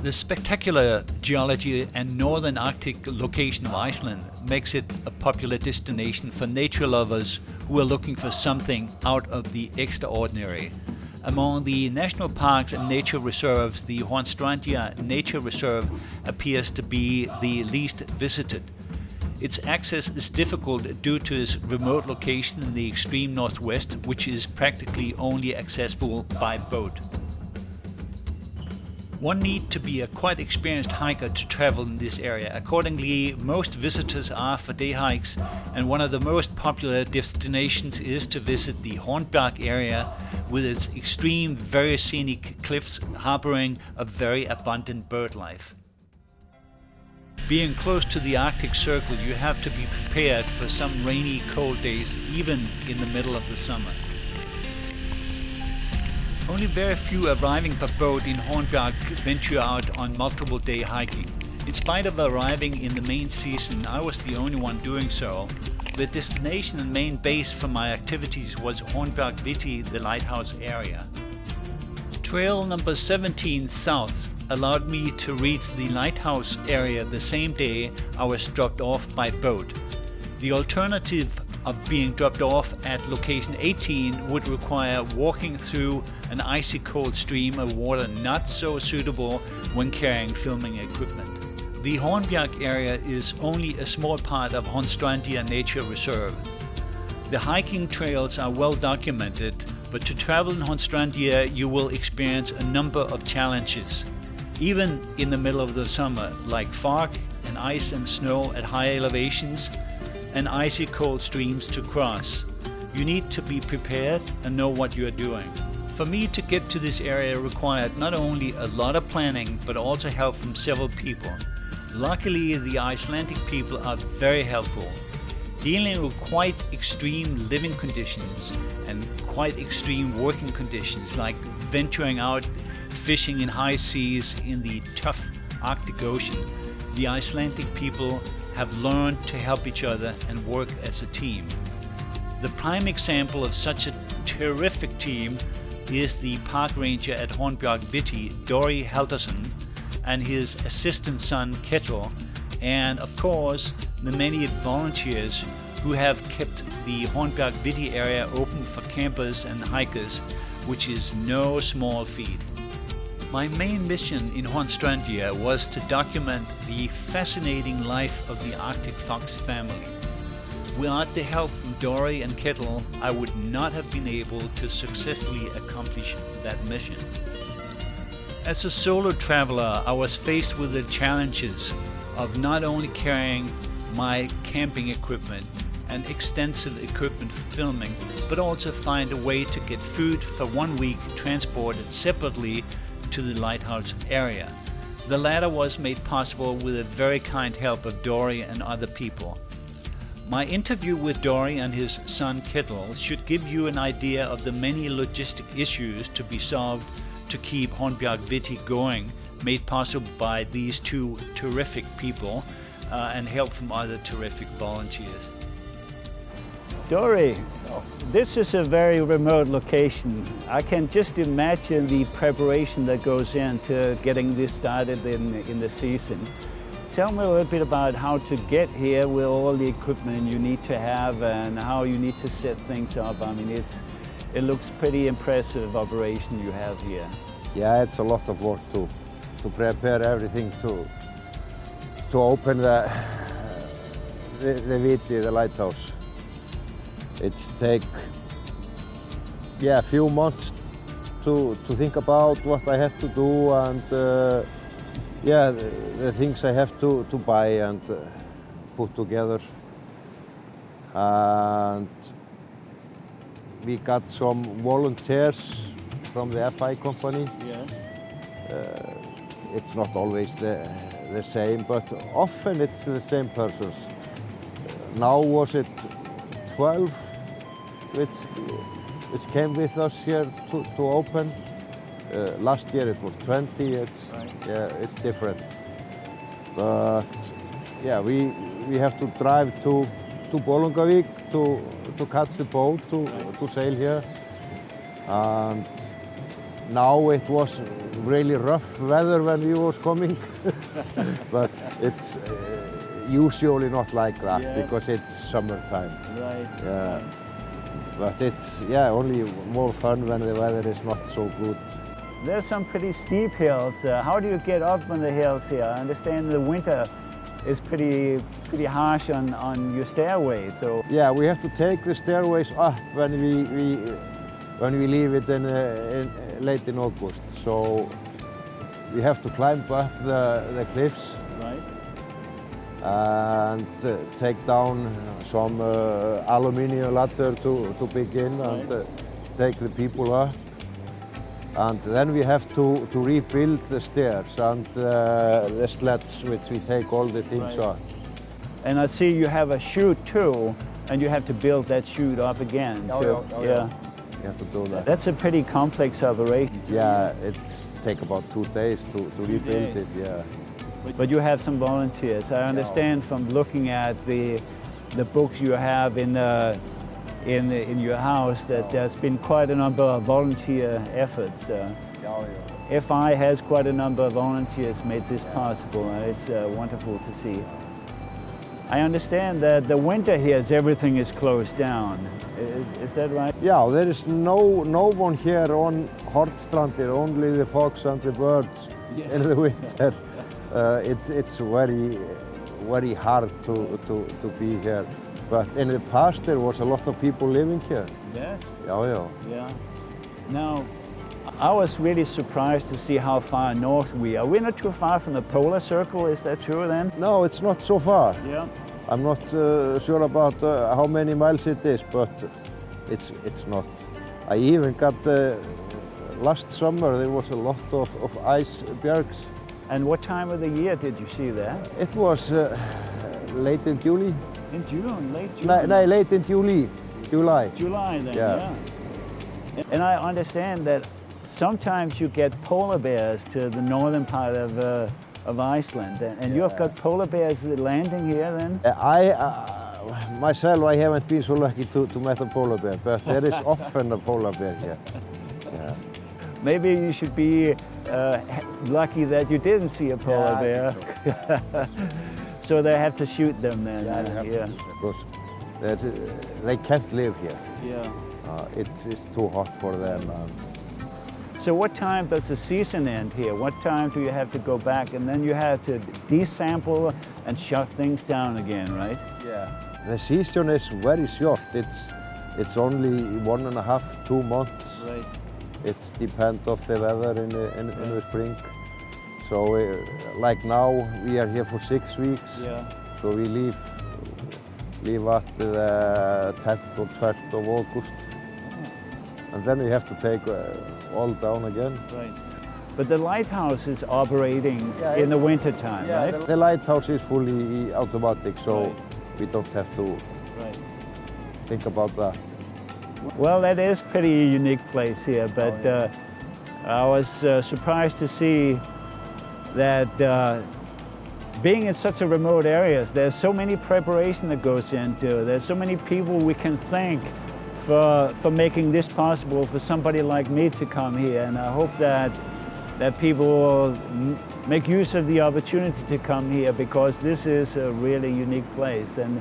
The spectacular geology and northern Arctic location of Iceland makes it a popular destination for nature lovers who are looking for something out of the extraordinary. Among the national parks and nature reserves, the Hornstrandir Nature Reserve appears to be the least visited. Its access is difficult due to its remote location in the extreme northwest, which is practically only accessible by boat. One needs to be a quite experienced hiker to travel in this area. Accordingly, most visitors are for day hikes, and one of the most popular destinations is to visit the Hornbjarg area with its extreme, very scenic cliffs harboring a very abundant bird life. Being close to the Arctic Circle, you have to be prepared for some rainy, cold days, even in the middle of the summer. Only very few arriving by boat in Hornbjarg venture out on multiple day hiking. In spite of arriving in the main season, I was the only one doing so. The destination and main base for my activities was Veng-Pedersen, the lighthouse area. Trail number 17 south allowed me to reach the lighthouse area the same day I was dropped off by boat. The alternative of being dropped off at location 18 would require walking through an icy cold stream of water not so suitable when carrying filming equipment. The Hornbjarg area is only a small part of Hornstrandir Nature Reserve. The hiking trails are well documented, but to travel in Hornstrandir you will experience a number of challenges, even in the middle of the summer, like fog and ice and snow at high elevations, and icy cold streams to cross. You need to be prepared and know what you are doing. For me to get to this area required not only a lot of planning, but also help from several people. Luckily, the Icelandic people are very helpful. Dealing with quite extreme living conditions and quite extreme working conditions, like venturing out fishing in high seas in the tough Arctic Ocean, the Icelandic people have learned to help each other and work as a team. The prime example of such a terrific team is the park ranger at Hornbjargsviti, Dori Haldarsson, and his assistant son Ketil, and of course the many volunteers who have kept the Hornbjargsviti area open for campers and hikers, which is no small feat. My main mission in Hornstrandir was to document the fascinating life of the Arctic fox family. Without the help from Dori and Ketil, I would not have been able to successfully accomplish that mission. As a solo traveler, I was faced with the challenges of not only carrying my camping equipment and extensive equipment for filming, but also find a way to get food for 1 week transported separately to the lighthouse area. The latter was made possible with the very kind help of Dori and other people. My interview with Dori and his son Ketil should give you an idea of the many logistic issues to be solved to keep Hornbjargsviti going, made possible by these two terrific people and help from other terrific volunteers. Dori, this is a very remote location. I can just imagine the preparation that goes into getting this started in the season. Tell me a little bit about how to get here with all the equipment you need to have and how you need to set things up. I mean, it looks pretty impressive operation you have here. Yeah, it's a lot of work to prepare everything to open the Viti, the lighthouse. It's take a few months to think about what I have to do and the things I have to buy and put together. And we got some volunteers from the FI company. Yeah. It's not always the same, but often it's the same persons. Now was it 12 which came with us here to open. Last year it was 20. It's different. But yeah, we have to drive to Bolungarvík to catch the boat to sail here. And now it was really rough weather when we was coming, but it's usually not like that because it's summertime. Right. Yeah. But it's only more fun when the weather is not so good. There's some pretty steep hills. How do you get up on the hills here? I understand the winter is pretty harsh on your stairway. So yeah, we have to take the stairways up when we leave it in late in August. So we have to climb up the cliffs. Right. And take down some aluminium ladder to begin and take the people up. And then we have to rebuild the stairs and the sleds, which we take all the things up. And I see you have a chute too, and you have to build that chute up again. Yeah. You have to do that. That's a pretty complex operation. Yeah, it's take about 2 days to rebuild it. Yeah. But you have some volunteers. I understand from looking at the books you have in your house that there's been quite a number of volunteer efforts. FI has quite a number of volunteers made this possible, and it's wonderful to see. I understand that the winter here, everything is closed down. Is that right? Yeah, there is no one here on Hornstrandir, only the fox and the birds in the winter. It's very hard to be here. But in the past there was a lot of people living here. Yes. Yeah. Now, I was really surprised to see how far north we are. We're not too far from the polar circle, is that true then? No, it's not so far. Yeah. I'm not sure about how many miles it is, but it's not. I even got last summer there was a lot of icebergs. And what time of the year did you see that? It was late in July. In June, late June? No, late in July. July then, Yeah. And I understand that sometimes you get polar bears to the northern part of Iceland, and you've got polar bears landing here then? Myself, I haven't been so lucky to meet a polar bear, but there is often a polar bear here. Yeah. Maybe you should be lucky that you didn't see a polar bear. So they have to shoot them then. Because they can't live here. Yeah. It's too hot for them. So what time does the season end here? What time do you have to go back? And then you have to desample and shut things down again, right? Yeah. The season is very short. It's only 1.5, 2 months. Right. It depends on the weather in the spring. So like now we are here for 6 weeks. Yeah. So we leave at the 10th or 12th of August. And then we have to take all down again. Right. But the lighthouse is operating in the winter time, right? The lighthouse is fully automatic, so we don't have to think about that. Well, that is a pretty unique place here, but I was surprised to see that being in such a remote areas, there's so many preparation that goes into. There's so many people we can thank for making this possible for somebody like me to come here, and I hope that people will make use of the opportunity to come here, because this is a really unique place, and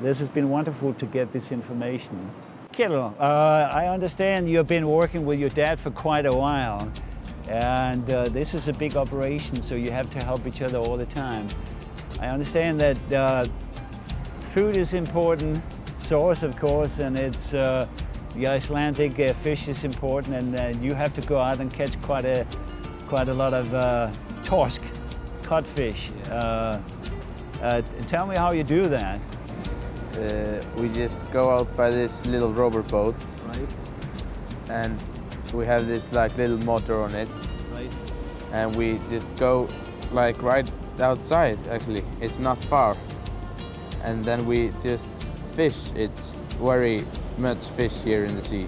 this has been wonderful to get this information. Kjell, I understand you've been working with your dad for quite a while, and this is a big operation, so you have to help each other all the time. I understand that food is important, source of course, and it's the Icelandic fish is important, and you have to go out and catch quite a lot of torsk, codfish. Tell me how you do that. We just go out by this little rubber boat, and we have this like little motor on it, and we just go like right outside. Actually, it's not far, and then we just fish. It's very much fish here in the sea.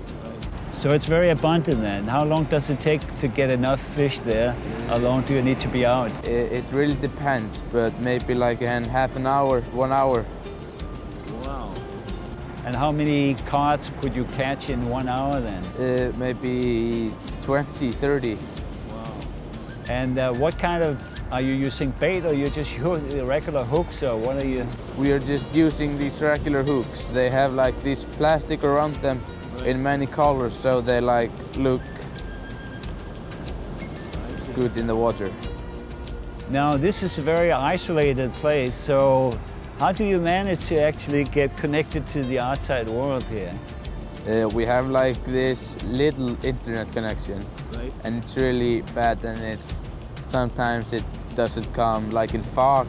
So it's very abundant then. How long does it take to get enough fish there? How long do you need to be out? It really depends, but maybe like in half an hour, 1 hour. Wow. And how many carts could you catch in 1 hour then? Maybe 20, 30. Wow. And what kind of, are you using bait or you just regular hooks or what are you? We are just using these regular hooks. They have like this plastic around them in many colors, so they like look good in the water. Now this is a very isolated place, so how do you manage to actually get connected to the outside world here? We have like this little internet connection, and it's really bad, and sometimes it doesn't come. Like in fog,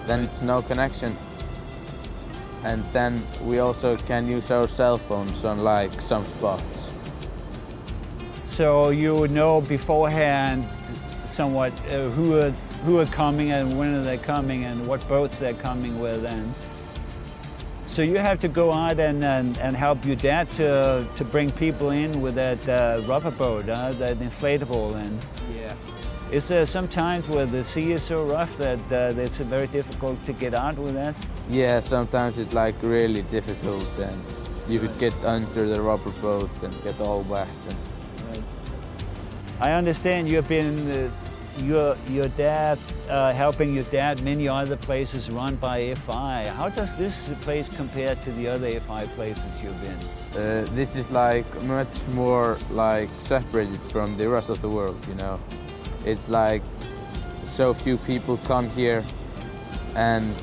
then it's no connection. And then we also can use our cell phones on like some spots. So you know beforehand somewhat who are coming and when are they coming and what boats they're coming with, and so you have to go out and help your dad to bring people in with that rubber boat, that inflatable. And yeah, is there some times where the sea is so rough that it's very difficult to get out with that? Yeah, sometimes it's like really difficult, and you could get under the rubber boat and get all wet. I understand you've been your dad helping your dad many other places run by FI. How does this place compare to the other FI places you've been? This is like much more like separated from the rest of the world, you know. It's like so few people come here, and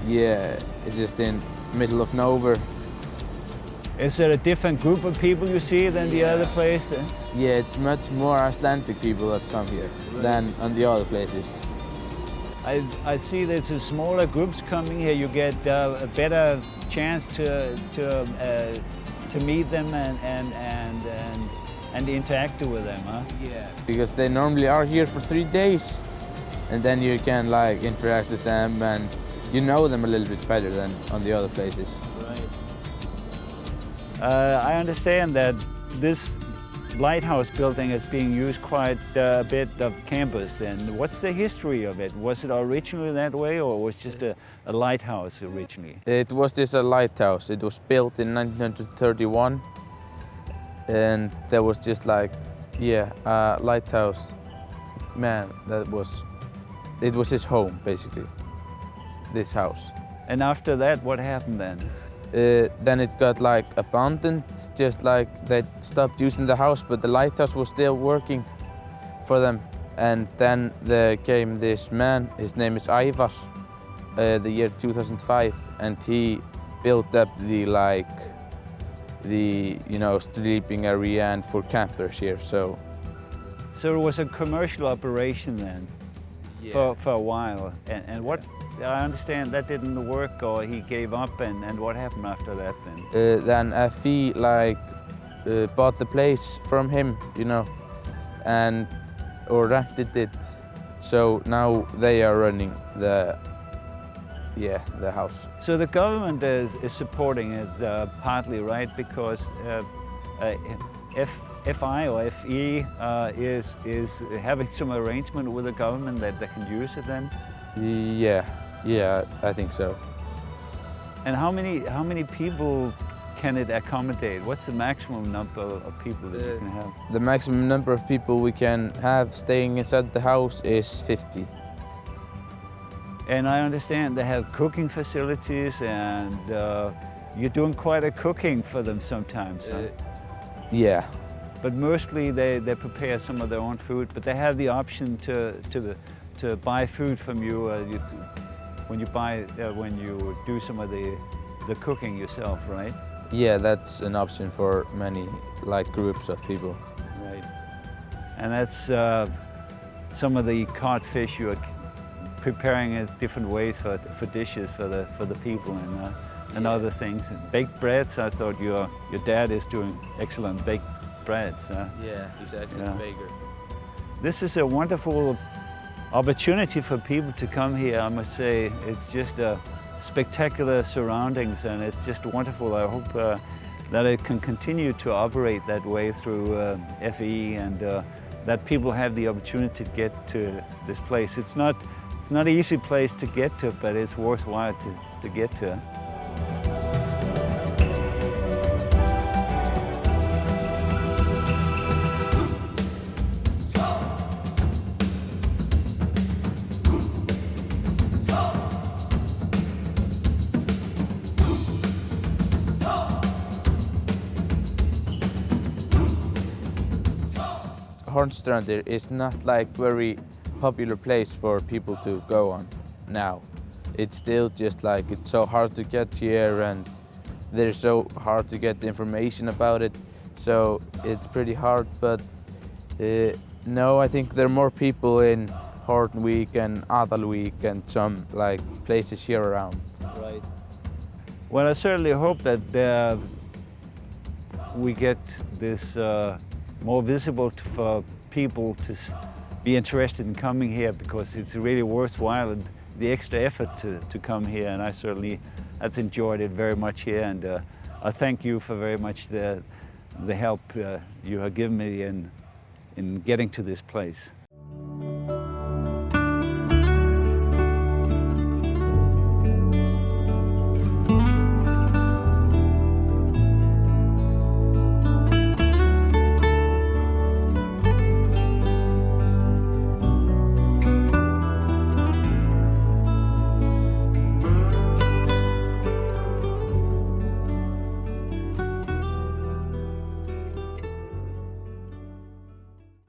yeah, it's just in middle of nowhere. Is there a different group of people you see than the other place? Yeah, it's much more Icelandic people that come here than on the other places. I see there's smaller groups coming here. You get a better chance to meet them and interact with them, huh? Yeah. Because they normally are here for 3 days, and then you can like interact with them and you know them a little bit better than on the other places. I understand that this lighthouse building is being used quite a bit of campus then. What's the history of it? Was it originally that way or was it just a lighthouse originally? It was just a lighthouse. It was built in 1931, and there was just like, yeah, a lighthouse man it was his home basically, this house. And after that, what happened then? Then it got like abandoned, just like they stopped using the house, but the lighthouse was still working for them. And then there came this man, his name is Ivar, the year 2005, and he built up the sleeping area and for campers here. So it was a commercial operation then, yeah, for a while. And what? I understand that didn't work, or he gave up, and what happened after that then? Then FE bought the place from him, you know, or rented it. So now they are running the house. So the government is supporting it partly, right? Because FI or FE is having some arrangement with the government that they can use it then? Yeah, I think so. And how many people can it accommodate? What's the maximum number of people that you can have? The maximum number of people we can have staying inside the house is 50. And I understand they have cooking facilities, and you're doing quite a cooking for them sometimes, huh? Yeah. But mostly they prepare some of their own food, but they have the option to buy food from you, when you do some of the cooking yourself, right? Yeah, that's an option for many like groups of people. Right. And that's some of the caught fish you are preparing in different ways for dishes for the people and other things. And baked breads, I thought your dad is doing excellent baked breads. Yeah, he's actually a baker. This is a wonderful opportunity for people to come here, I must say. It's just spectacular surroundings, and it's just wonderful. I hope that it can continue to operate that way through FE, and that people have the opportunity to get to this place. It's not an easy place to get to, but it's worthwhile to get to. Hornstrandir is not like very popular place for people to go on now. It's still just like it's so hard to get here and they're so hard to get the information about it. So it's pretty hard, but no, I think there are more people in Hornvík and Aðalvík and some like places here around. Right. Well, I certainly hope that we get this more visible for people to be interested in coming here, because it's really worthwhile and the extra effort to come here, and I've enjoyed it very much here, and I thank you for very much the help you have given me in getting to this place.